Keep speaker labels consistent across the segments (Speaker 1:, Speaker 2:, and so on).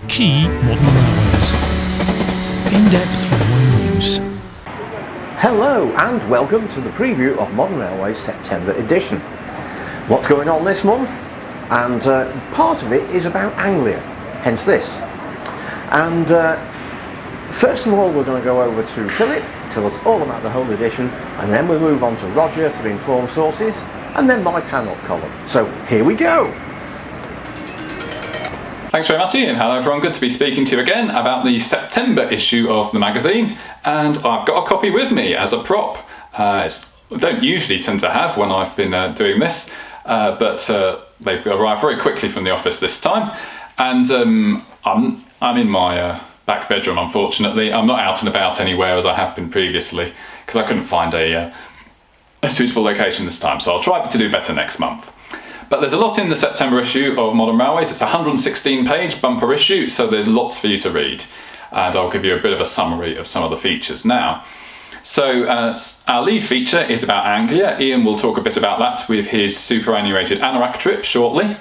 Speaker 1: Key Modern Railways. In-depth railway news.
Speaker 2: Hello and welcome to the preview of Modern Railways September edition. What's going on this month? And part of it is about Anglia, hence this. And first of all we're going to go over to Philip, tell us all about the whole edition, and then we'll move on to Roger for informed sources, and then my panel column. So here we go!
Speaker 3: Thanks very much, Ian. Hello everyone, good to be speaking to you again about the September issue of the magazine, and I've got a copy with me as a prop. I don't usually tend to have when I've been doing this, but they've arrived very quickly from the office this time, and I'm in my back bedroom, unfortunately. I'm not out and about anywhere as I have been previously, because I couldn't find a suitable location this time, so I'll try to do better next month. But there's a lot in the September issue of Modern Railways. It's a 116-page bumper issue, so there's lots for you to read. And I'll give you a bit of a summary of some of the features now. So our lead feature is about Anglia. Ian will talk a bit about that with his superannuated anorak trip shortly.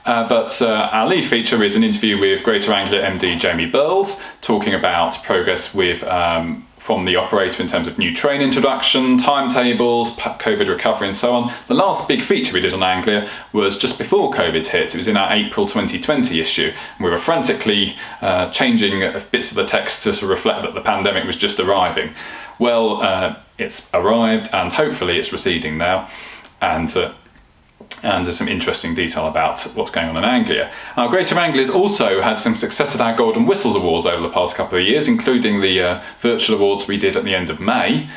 Speaker 3: But our lead feature is an interview with Greater Anglia MD Jamie Burles, talking about progress with from the operator in terms of new train introduction, timetables, COVID recovery and so on. The last big feature we did on Anglia was just before COVID hit. It was in our April 2020 issue. We were frantically changing bits of the text to sort of reflect that the pandemic was just arriving. Well, it's arrived and hopefully it's receding now. And there's some interesting detail about what's going on in Anglia. Greater Anglia's also had some success at our Golden Whistles Awards over the past couple of years, including the virtual awards we did at the end of May.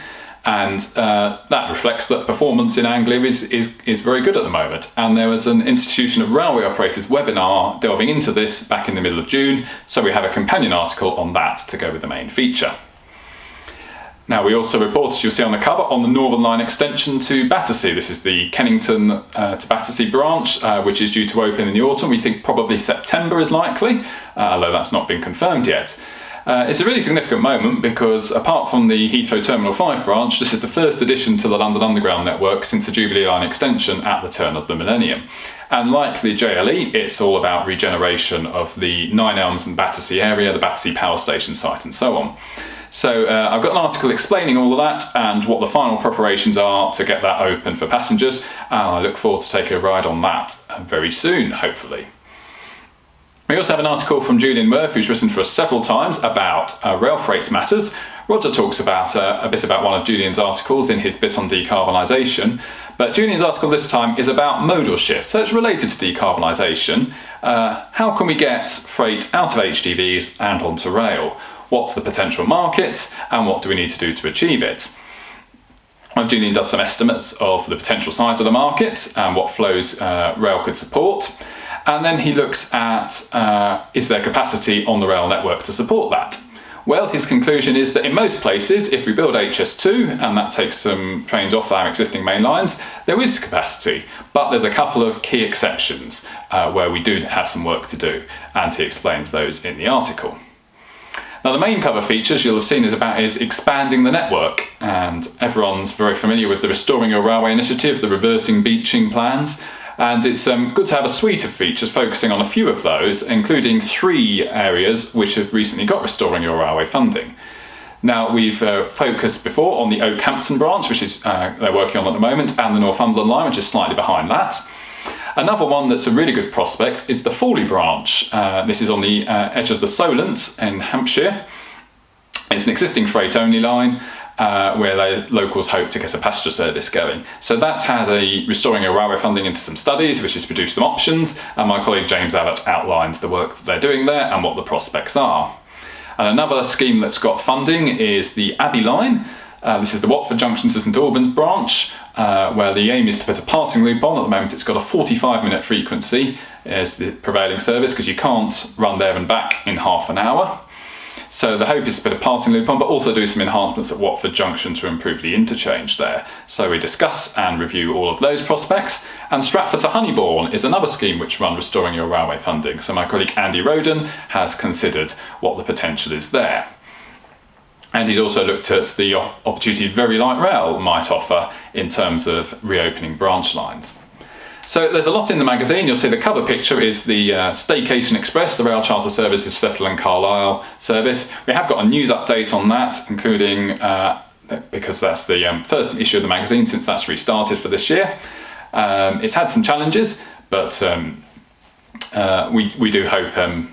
Speaker 3: And that reflects that performance in Anglia is very good at the moment. And there was an Institution of Railway Operators webinar delving into this back in the middle of June, so we have a companion article on that to go with the main feature. Now, we also report, as you'll see on the cover, on the Northern Line extension to Battersea. This is the Kennington to Battersea branch, which is due to open in the autumn. We think probably September is likely, although that's not been confirmed yet. It's a really significant moment because apart from the Heathrow Terminal 5 branch, this is the first addition to the London Underground network since the Jubilee Line extension at the turn of the millennium. And like the JLE, it's all about regeneration of the Nine Elms and Battersea area, the Battersea Power Station site and so on. So I've got an article explaining all of that and what the final preparations are to get that open for passengers, and I look forward to taking a ride on that very soon, hopefully. We also have an article from Julian Murphy, who's written for us several times about rail freight matters. Roger talks about a bit about one of Julian's articles in his bit on decarbonisation, but Julian's article this time is about modal shift, so it's related to decarbonisation. How can we get freight out of HGVs and onto rail? What's the potential market and what do we need to do to achieve it? Well, Julian does some estimates of the potential size of the market and what flows rail could support. And then he looks at is there capacity on the rail network to support that? Well, his conclusion is that in most places, if we build HS2 and that takes some trains off our existing main lines, there is capacity. But there's a couple of key exceptions where we do have some work to do, and he explains those in the article. Now, the main cover features you'll have seen is expanding the network, and everyone's very familiar with the Restoring Your Railway initiative, the reversing beaching plans, and it's good to have a suite of features focusing on a few of those, including 3 areas which have recently got Restoring Your Railway funding. Now, we've focused before on the Oakhampton branch, which is they're working on at the moment, and the Northumberland line, which is slightly behind that. Another one that's a really good prospect is the Fawley branch. This is on the edge of the Solent in Hampshire. It's an existing freight-only line where the locals hope to get a passenger service going. So that's had a Restoring Your Railway funding into some studies, which has produced some options, and my colleague James Abbott outlines the work that they're doing there and what the prospects are. And another scheme that's got funding is the Abbey line. This is the Watford Junction to St Albans branch, where the aim is to put a passing loop on. At the moment it's got a 45-minute frequency as the prevailing service because you can't run there and back in half an hour. So the hope is to put a passing loop on, but also do some enhancements at Watford Junction to improve the interchange there. So we discuss and review all of those prospects. And Stratford to Honeybourne is another scheme which run Restoring Your Railway funding. So my colleague Andy Roden has considered what the potential is there. And he's also looked at the opportunities Very Light Rail might offer in terms of reopening branch lines. So there's a lot in the magazine. You'll see the cover picture is the Staycation Express, the rail charter services Cecil and Carlisle service. We have got a news update on that, including, because that's the first issue of the magazine since that's restarted for this year. It's had some challenges, but we do hope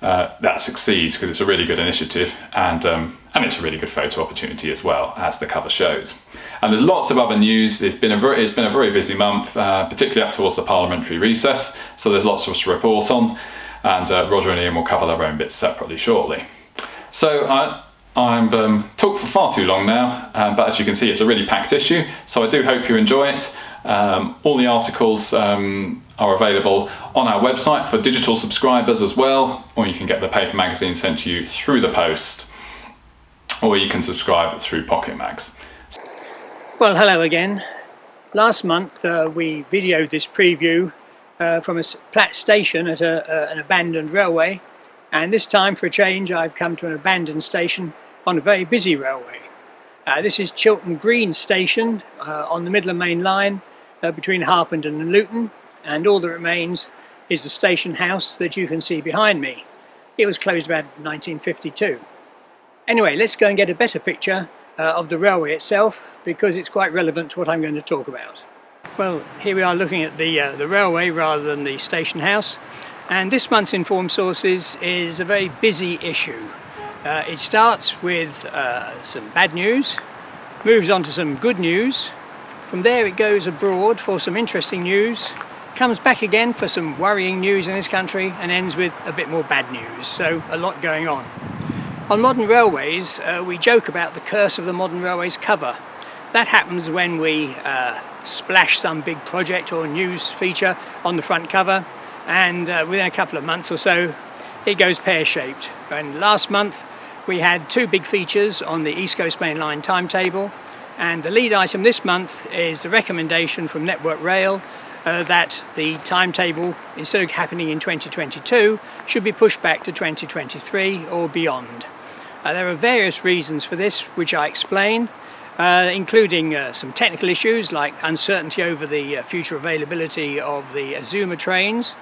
Speaker 3: that succeeds, because it's a really good initiative, and it's a really good photo opportunity as well, as the cover shows. And there's lots of other news. It's been a very busy month, particularly up towards the parliamentary recess, so there's lots for us to report on, and Roger and Ian will cover their own bits separately shortly. So I've talked for far too long now, but as you can see, it's a really packed issue, so I do hope you enjoy it. All the articles are available on our website for digital subscribers as well, or you can get the paper magazine sent to you through the post, or you can subscribe through Pocket Mags.
Speaker 4: Well, hello again. Last month we videoed this preview from a Platt station at an abandoned railway, and this time, for a change, I've come to an abandoned station on a very busy railway. This is Chiltern Green Station on the Midland Main Line between Harpenden and Luton, and all that remains is the station house that you can see behind me. It was closed about 1952. Anyway, let's go and get a better picture of the railway itself, because it's quite relevant to what I'm going to talk about. Well, here we are looking at the railway rather than the station house, and this month's Informed Sources is a very busy issue. It starts with some bad news, moves on to some good news, from there it goes abroad for some interesting news, comes back again for some worrying news in this country, and ends with a bit more bad news, so a lot going on. On Modern Railways, we joke about the curse of the Modern Railways cover. That happens when we splash some big project or news feature on the front cover, and within a couple of months or so it goes pear-shaped. And last month we had two big features on the East Coast Main Line timetable, and the lead item this month is the recommendation from Network Rail that the timetable, instead of happening in 2022, should be pushed back to 2023 or beyond. There are various reasons for this, which I explain, including some technical issues like uncertainty over the future availability of the Azuma trains,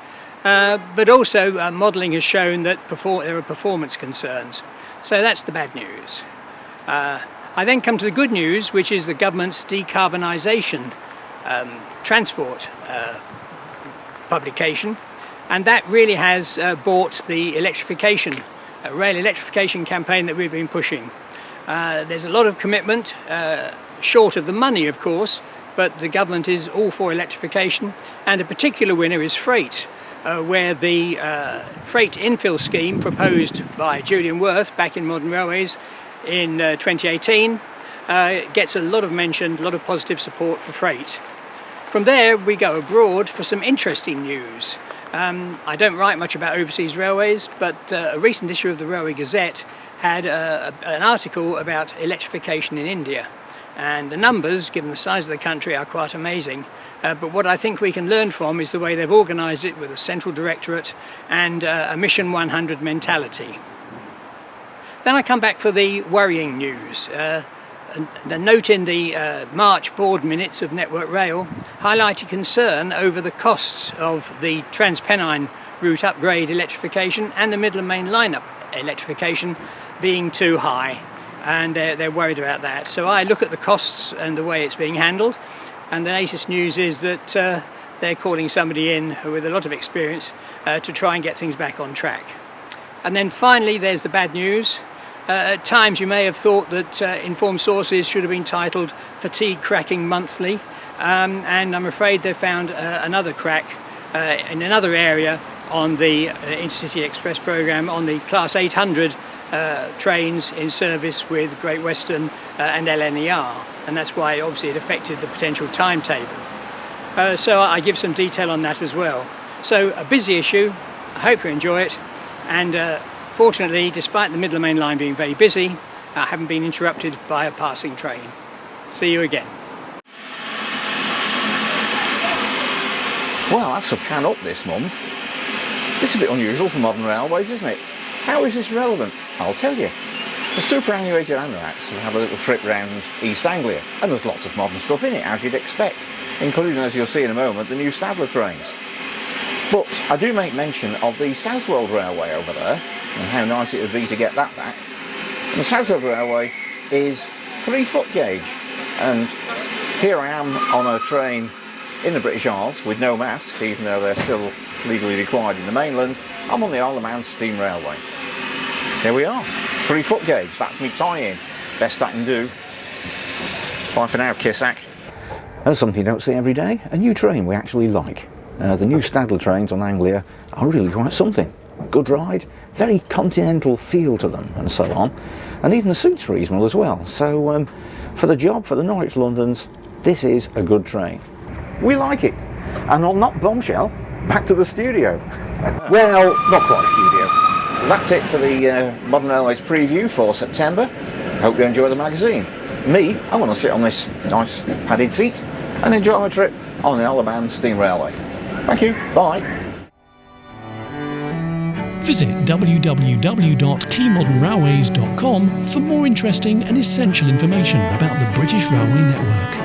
Speaker 4: but also modelling has shown that there are performance concerns. So that's the bad news. I then come to the good news, which is the government's decarbonisation transport publication, and that really has brought the electrification, rail electrification campaign that we've been pushing. There's a lot of commitment, short of the money of course, but the government is all for electrification, and a particular winner is freight, where the freight infill scheme proposed by Julian Worth back in Modern Railways in 2018 gets a lot of mention, a lot of positive support for freight. From there we go abroad for some interesting news. I don't write much about overseas railways, but a recent issue of the Railway Gazette had an article about electrification in India, and the numbers, given the size of the country, are quite amazing. But what I think we can learn from is the way they've organised it with a central directorate and a Mission 100 mentality. Then I come back for the worrying news. The note in the March board minutes of Network Rail highlighted concern over the costs of the Transpennine route upgrade electrification and the Midland Main Line electrification being too high, and they're worried about that. So I look at the costs and the way it's being handled, and the latest news is that they're calling somebody in with a lot of experience to try and get things back on track. And then finally there's the bad news. At times you may have thought that Informed Sources should have been titled Fatigue Cracking Monthly, and I'm afraid they've found another crack in another area on the Intercity Express programme, on the Class 800 trains in service with Great Western and LNER, and that's why obviously it affected the potential timetable. So I give some detail on that as well. So a busy issue. I hope you enjoy it, and fortunately, despite the Midland Main Line being very busy, I haven't been interrupted by a passing train. See you again.
Speaker 2: Well, that's a pan up this month. It's a bit unusual for Modern Railways, isn't it? How is this relevant? I'll tell you. The superannuated anoraks have had a little trip round East Anglia, and there's lots of modern stuff in it, as you'd expect. including, as you'll see in a moment, the new Stadler trains. But I do make mention of the Southwold Railway over there, and how nice it would be to get that back. And the Southwold Railway is 3-foot gauge, and here I am on a train in the British Isles with no mask, even though they're still legally required in the mainland. I'm on the Isle of Man Steam Railway. Here we are, 3-foot gauge, that's me tie-in. Best I can do. Bye for now, Kissack. There's something you don't see every day, a new train we actually like. The new Stadler trains on Anglia are really quite something. Good ride, very continental feel to them and so on. And even the seats are reasonable as well. So for the job, for the Norwich Londons, this is a good train. We like it. And on that bombshell, back to the studio. Well, not quite studio. That's it for the Modern Railways preview for September. Hope you enjoy the magazine. Me, I want to sit on this nice padded seat and enjoy my trip on the Isle of Man Steam Railway. Thank you, bye.
Speaker 1: Visit www.keymodernrailways.com for more interesting and essential information about the British Railway Network.